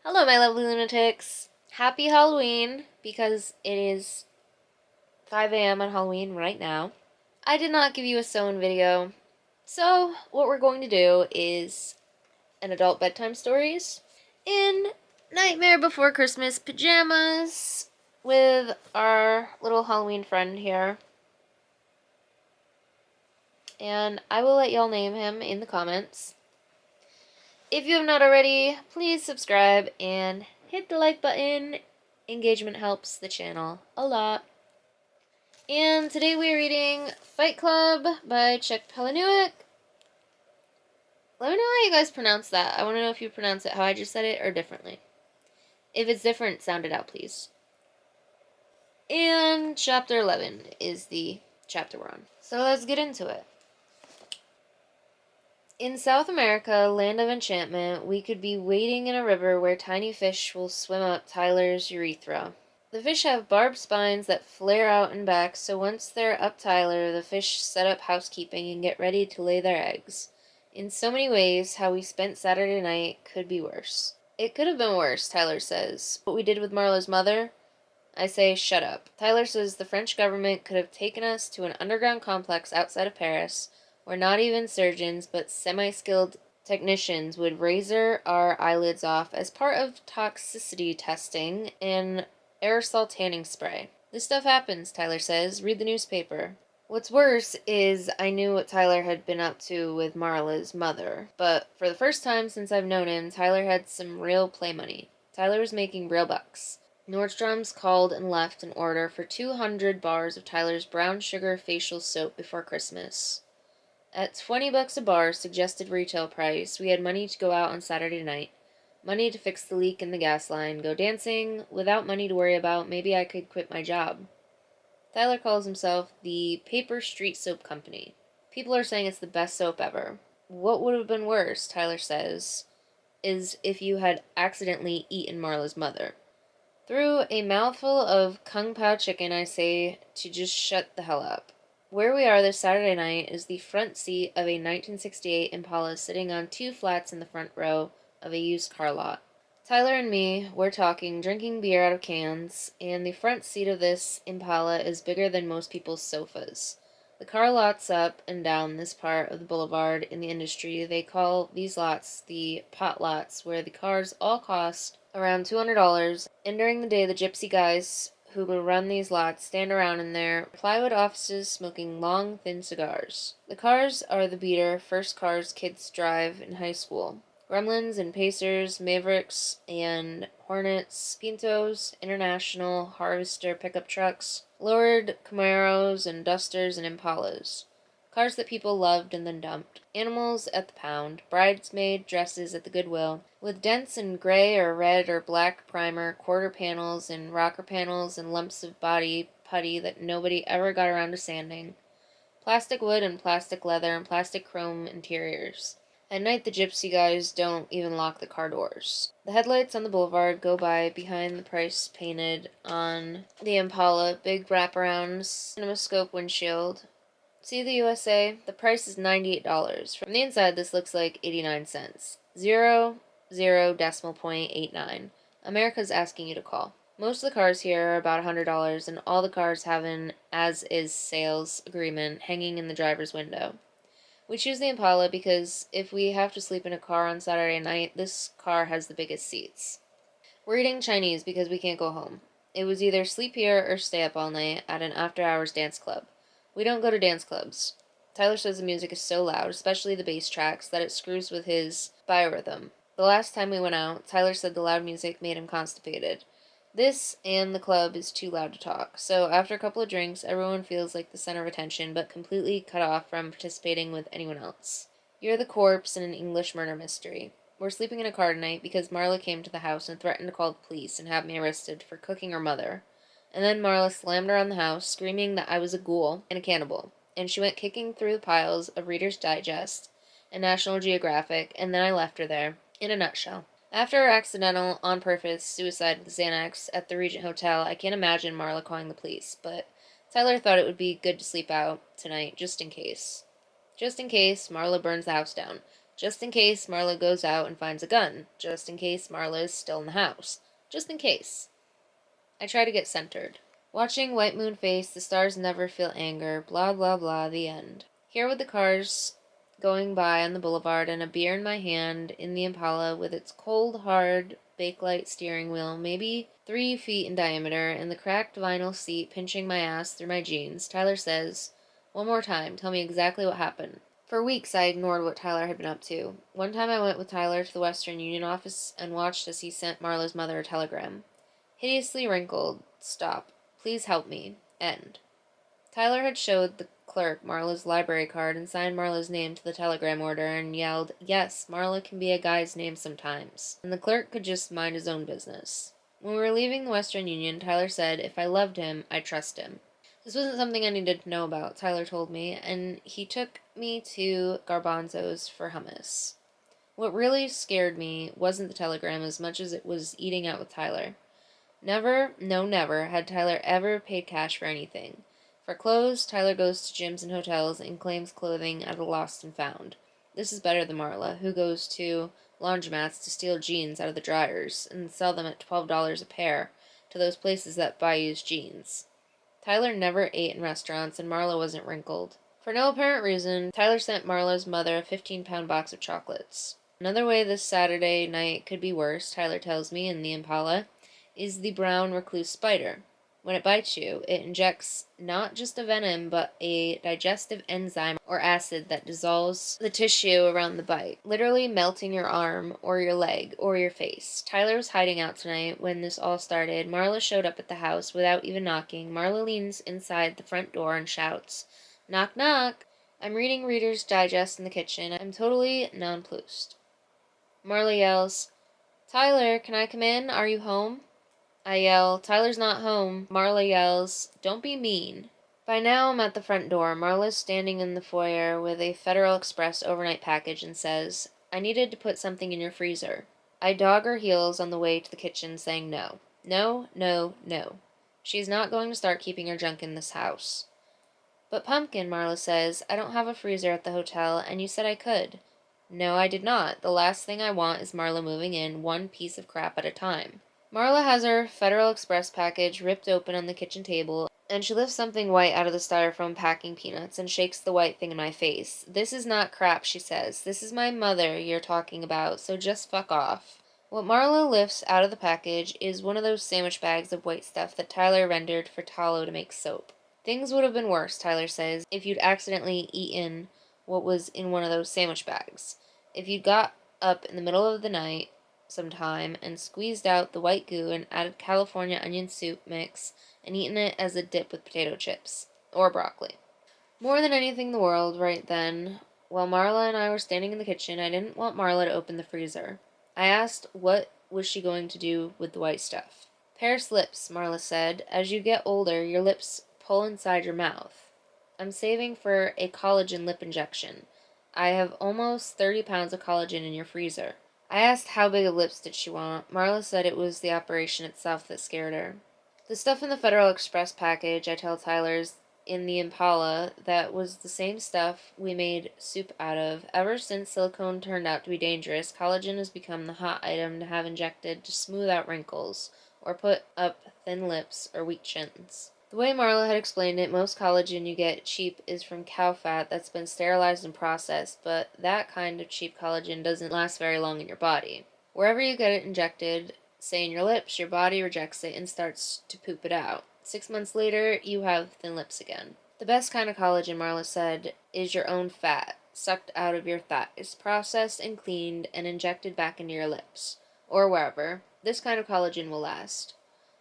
Hello, my lovely lunatics. Happy Halloween, because it is 5 a.m. on Halloween right now. I did not give you a sewn video, so what we're going to do is an adult bedtime stories in Nightmare Before Christmas pajamas with our little Halloween friend here. And I will let y'all name him in the comments. If you have not already, please subscribe and hit the like button. Engagement helps the channel a lot. And today we are reading Fight Club by Chuck Palahniuk. Let me know how you guys pronounce that. I want to know if you pronounce it how I just said it or differently. If it's different, sound it out, please. And chapter 11 is the chapter we're on. So let's get into it. In South America, land of enchantment, we could be wading in a river where tiny fish will swim up Tyler's urethra. The fish have barbed spines that flare out and back, so once they're up Tyler, the fish set up housekeeping and get ready to lay their eggs. In so many ways, how we spent Saturday night could be worse. It could have been worse, Tyler says. What we did with Marla's mother? I say, shut up. Tyler says the French government could have taken us to an underground complex outside of Paris, where not even surgeons, but semi-skilled technicians would razor our eyelids off as part of toxicity testing and aerosol tanning spray. This stuff happens, Tyler says. Read the newspaper. What's worse is I knew what Tyler had been up to with Marla's mother, but for the first time since I've known him, Tyler had some real play money. Tyler was making real bucks. Nordstrom's called and left an order for 200 bars of Tyler's brown sugar facial soap before Christmas. At $20 a bar, suggested retail price, we had money to go out on Saturday night. Money to fix the leak in the gas line, go dancing. Without money to worry about, maybe I could quit my job. Tyler calls himself the Paper Street Soap Company. People are saying it's the best soap ever. What would have been worse, Tyler says, is if you had accidentally eaten Marla's mother. Through a mouthful of kung pao chicken, I say to just shut the hell up. Where we are this Saturday night is the front seat of a 1968 Impala sitting on two flats in the front row of a used car lot. Tyler and me, we're talking, drinking beer out of cans, and the front seat of this Impala is bigger than most people's sofas. The car lots up and down this part of the boulevard in the industry. They call these lots the pot lots, where the cars all cost around $200, and during the day the gypsy guys who will run these lots stand around in their plywood offices smoking long, thin cigars. The cars are the beater first cars kids drive in high school. Gremlins and Pacers, Mavericks and Hornets, Pintos, International, Harvester pickup trucks, lowered Camaros and Dusters and Impalas. Cars that people loved and then dumped. Animals at the pound. Bridesmaid dresses at the Goodwill. With dents in gray or red or black primer, quarter panels and rocker panels and lumps of body putty that nobody ever got around to sanding. Plastic wood and plastic leather and plastic chrome interiors. At night the gypsy guys don't even lock the car doors. The headlights on the boulevard go by behind the price painted on the Impala, big wraparound cinemascope windshield. See the USA? The price is $98. From the inside, this looks like 89 cents. 0.89. America's asking you to call. Most of the cars here are about $100, and all the cars have an as-is sales agreement hanging in the driver's window. We choose the Impala because if we have to sleep in a car on Saturday night, this car has the biggest seats. We're eating Chinese because we can't go home. It was either sleep here or stay up all night at an after-hours dance club. We don't go to dance clubs. Tyler says the music is so loud, especially the bass tracks, that it screws with his biorhythm. The last time we went out, Tyler said the loud music made him constipated. This and the club is too loud to talk, so after a couple of drinks, everyone feels like the center of attention, but completely cut off from participating with anyone else. You're the corpse in an English murder mystery. We're sleeping in a car tonight because Marla came to the house and threatened to call the police and have me arrested for cooking her mother. And then Marla slammed around the house, screaming that I was a ghoul and a cannibal, and she went kicking through the piles of Reader's Digest and National Geographic, and then I left her there, in a nutshell. After her accidental, on-purpose suicide with Xanax at the Regent Hotel, I can't imagine Marla calling the police, but Tyler thought it would be good to sleep out tonight, just in case. Just in case Marla burns the house down. Just in case Marla goes out and finds a gun. Just in case Marla is still in the house. Just in case. I try to get centered. Watching White Moon face, the stars never feel anger, blah blah blah, the end. Here with the cars going by on the boulevard and a beer in my hand in the Impala with its cold, hard, bakelite steering wheel, maybe 3 feet in diameter, and the cracked vinyl seat pinching my ass through my jeans, Tyler says, "One more time, tell me exactly what happened." For weeks I ignored what Tyler had been up to. One time I went with Tyler to the Western Union office and watched as he sent Marla's mother a telegram. Hideously wrinkled. Stop. Please help me. End. Tyler had showed the clerk Marla's library card and signed Marla's name to the telegram order and yelled, "Yes, Marla can be a guy's name sometimes." And the clerk could just mind his own business. When we were leaving the Western Union, Tyler said if I loved him, I'd trust him. This wasn't something I needed to know about, Tyler told me, and he took me to Garbanzo's for hummus. What really scared me wasn't the telegram as much as it was eating out with Tyler. Never, no never, had Tyler ever paid cash for anything. For clothes, Tyler goes to gyms and hotels and claims clothing at a lost and found. This is better than Marla, who goes to laundromats to steal jeans out of the dryers and sell them at $12 a pair to those places that buy used jeans. Tyler never ate in restaurants, and Marla wasn't wrinkled. For no apparent reason, Tyler sent Marla's mother a 15-pound box of chocolates. Another way this Saturday night could be worse, Tyler tells me in the Impala, is the brown recluse spider. When it bites you, it injects not just a venom, but a digestive enzyme or acid that dissolves the tissue around the bite, literally melting your arm or your leg or your face. Tyler was hiding out tonight when this all started. Marla showed up at the house without even knocking. Marla leans inside the front door and shouts, "Knock, knock." I'm reading Reader's Digest in the kitchen. I'm totally nonplussed. Marla yells, "Tyler, can I come in? Are you home?" I yell, "Tyler's not home." Marla yells, "Don't be mean." By now I'm at the front door. Marla's standing in the foyer with a Federal Express overnight package and says, "I needed to put something in your freezer." I dog her heels on the way to the kitchen saying no. No, no, no. She's not going to start keeping her junk in this house. "But Pumpkin," Marla says, "I don't have a freezer at the hotel, and you said I could." No, I did not. The last thing I want is Marla moving in one piece of crap at a time. Marla has her Federal Express package ripped open on the kitchen table, and she lifts something white out of the styrofoam packing peanuts and shakes the white thing in my face. "This is not crap," she says. "This is my mother you're talking about, so just fuck off." What Marla lifts out of the package is one of those sandwich bags of white stuff that Tyler rendered for tallow to make soap. "Things would have been worse," Tyler says, "if you'd accidentally eaten what was in one of those sandwich bags. If you'd got up in the middle of the night sometime and squeezed out the white goo and added California onion soup mix and eaten it as a dip with potato chips. Or broccoli." More than anything in the world, right then, while Marla and I were standing in the kitchen, I didn't want Marla to open the freezer. I asked what was she going to do with the white stuff. "Paris lips," Marla said. "As you get older, your lips pull inside your mouth. I'm saving for a collagen lip injection. I have almost 30 pounds of collagen in your freezer." I asked how big of lips did she want. Marla said it was the operation itself that scared her. The stuff in the Federal Express package, I tell Tyler's in the Impala, that was the same stuff we made soup out of. Ever since silicone turned out to be dangerous, collagen has become the hot item to have injected to smooth out wrinkles, or put up thin lips or weak chins. The way Marla had explained it, most collagen you get cheap is from cow fat that's been sterilized and processed, but that kind of cheap collagen doesn't last very long in your body. Wherever you get it injected, say in your lips, your body rejects it and starts to poop it out. 6 months later, you have thin lips again. The best kind of collagen, Marla said, is your own fat, sucked out of your thighs, processed and cleaned and injected back into your lips, or wherever. This kind of collagen will last.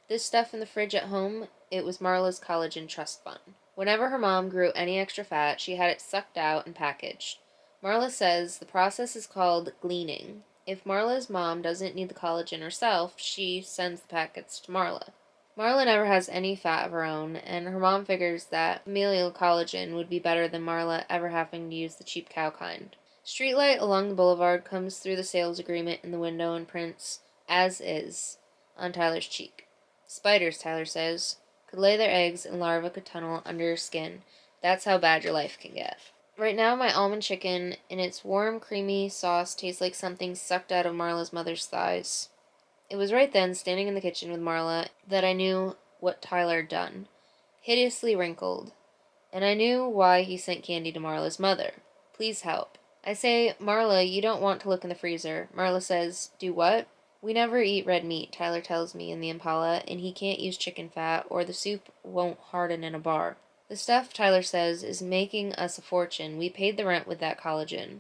This stuff in the fridge at home, it was Marla's collagen trust fund. Whenever her mom grew any extra fat, she had it sucked out and packaged. Marla says the process is called gleaning. If Marla's mom doesn't need the collagen herself, she sends the packets to Marla. Marla never has any fat of her own, and her mom figures that familial collagen would be better than Marla ever having to use the cheap cow kind. Streetlight along the boulevard comes through the sales agreement in the window and prints, "As is," on Tyler's cheek. "Spiders," Tyler says, "could lay their eggs and larvae could tunnel under your skin. That's how bad your life can get." Right now, my almond chicken in its warm, creamy sauce tastes like something sucked out of Marla's mother's thighs. It was right then, standing in the kitchen with Marla, that I knew what Tyler had done. Hideously wrinkled. And I knew why he sent candy to Marla's mother. Please help. I say, Marla, you don't want to look in the freezer. Marla says, do what? We never eat red meat, Tyler tells me in the Impala, and he can't use chicken fat or the soup won't harden in a bar. The stuff, Tyler says, is making us a fortune. We paid the rent with that collagen.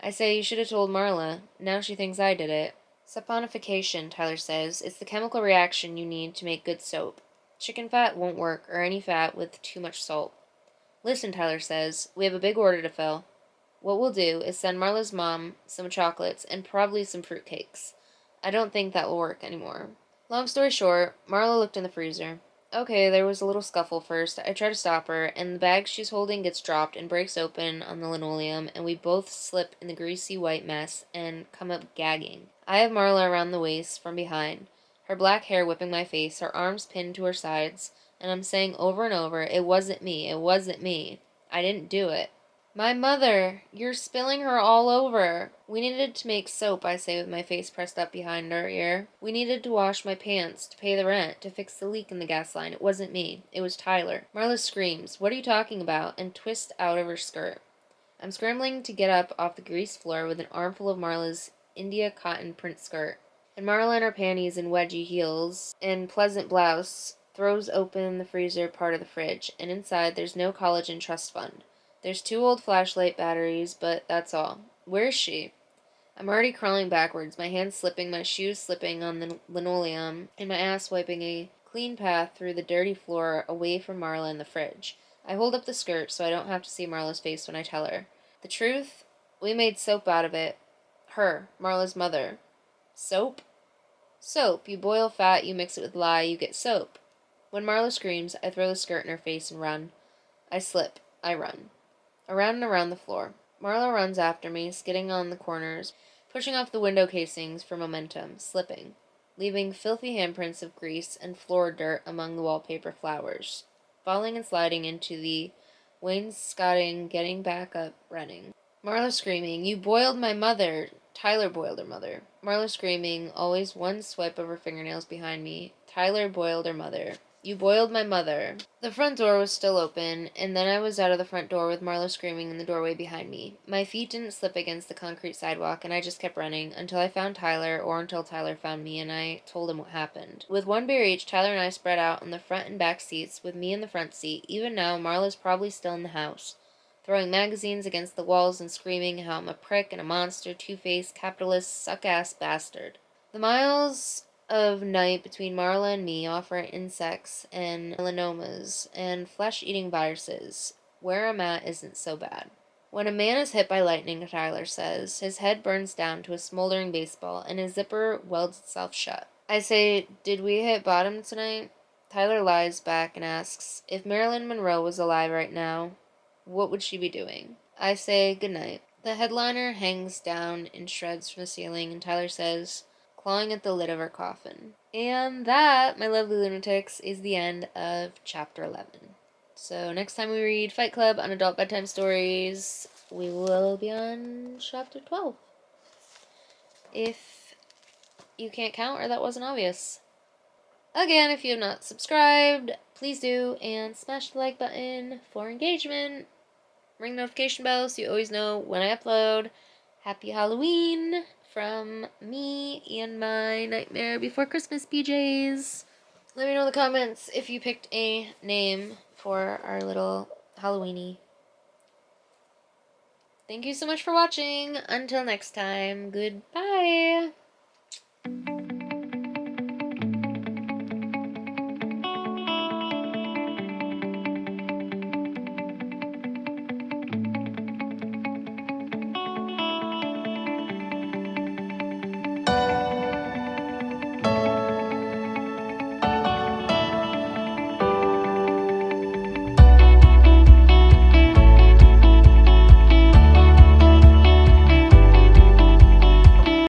I say, you should have told Marla. Now she thinks I did it. Saponification, Tyler says. It's the chemical reaction you need to make good soap. Chicken fat won't work, or any fat with too much salt. Listen, Tyler says, we have a big order to fill. What we'll do is send Marla's mom some chocolates and probably some fruitcakes. I don't think that will work anymore. Long story short, Marla looked in the freezer. Okay, there was a little scuffle first. I try to stop her, and the bag she's holding gets dropped and breaks open on the linoleum, and we both slip in the greasy white mess and come up gagging. I have Marla around the waist from behind, her black hair whipping my face, her arms pinned to her sides, and I'm saying over and over, it wasn't me, it wasn't me. I didn't do it. My mother! You're spilling her all over! We needed to make soap, I say with my face pressed up behind her ear. We needed to wash my pants, to pay the rent, to fix the leak in the gas line. It wasn't me. It was Tyler. Marla screams, what are you talking about? And twists out of her skirt. I'm scrambling to get up off the greased floor with an armful of Marla's India cotton print skirt. And Marla in her panties and wedgie heels and pleasant blouse throws open the freezer part of the fridge, and inside there's no collagen trust fund. There's 2 old flashlight batteries, but that's all. Where is she? I'm already crawling backwards, my hands slipping, my shoes slipping on the linoleum, and my ass wiping a clean path through the dirty floor away from Marla in the fridge. I hold up the skirt so I don't have to see Marla's face when I tell her. The truth? We made soap out of it. Her, Marla's mother. Soap? Soap. You boil fat, you mix it with lye, you get soap. When Marla screams, I throw the skirt in her face and run. I slip. I run. Around and around the floor. Marla runs after me, skidding on the corners, pushing off the window casings for momentum, slipping, leaving filthy handprints of grease and floor dirt among the wallpaper flowers, falling and sliding into the wainscoting, getting back up, running. Marla screaming, you boiled my mother! Tyler boiled her mother. Marla screaming, always one swipe of her fingernails behind me. Tyler boiled her mother. You boiled my mother. The front door was still open, and then I was out of the front door with Marla screaming in the doorway behind me. My feet didn't slip against the concrete sidewalk, and I just kept running until I found Tyler, or until Tyler found me, and I told him what happened. With one beer each, Tyler and I spread out on the front and back seats, with me in the front seat. Even now, Marla's probably still in the house, throwing magazines against the walls and screaming how I'm a prick and a monster, two-faced, capitalist, suck-ass bastard. The miles of night between Marla and me offer insects and melanomas and flesh-eating viruses. Where I'm at isn't so bad. When a man is hit by lightning, Tyler says, his head burns down to a smoldering baseball and his zipper welds itself shut. I say, did we hit bottom tonight? Tyler lies back and asks, if Marilyn Monroe was alive right now, what would she be doing? I say, good night. The headliner hangs down in shreds from the ceiling, and Tyler says, clawing at the lid of her coffin. And that, my lovely lunatics, is the end of chapter 11. So next time we read Fight Club on Adult Bedtime Stories, we will be on chapter 12. If you can't count or that wasn't obvious. Again, if you have not subscribed, please do, and smash the like button for engagement. Ring the notification bell so you always know when I upload. Happy Halloween from me and my Nightmare Before Christmas PJs. Let me know in the comments if you picked a name for our little Halloweeny. Thank you so much for watching. Until next time, goodbye.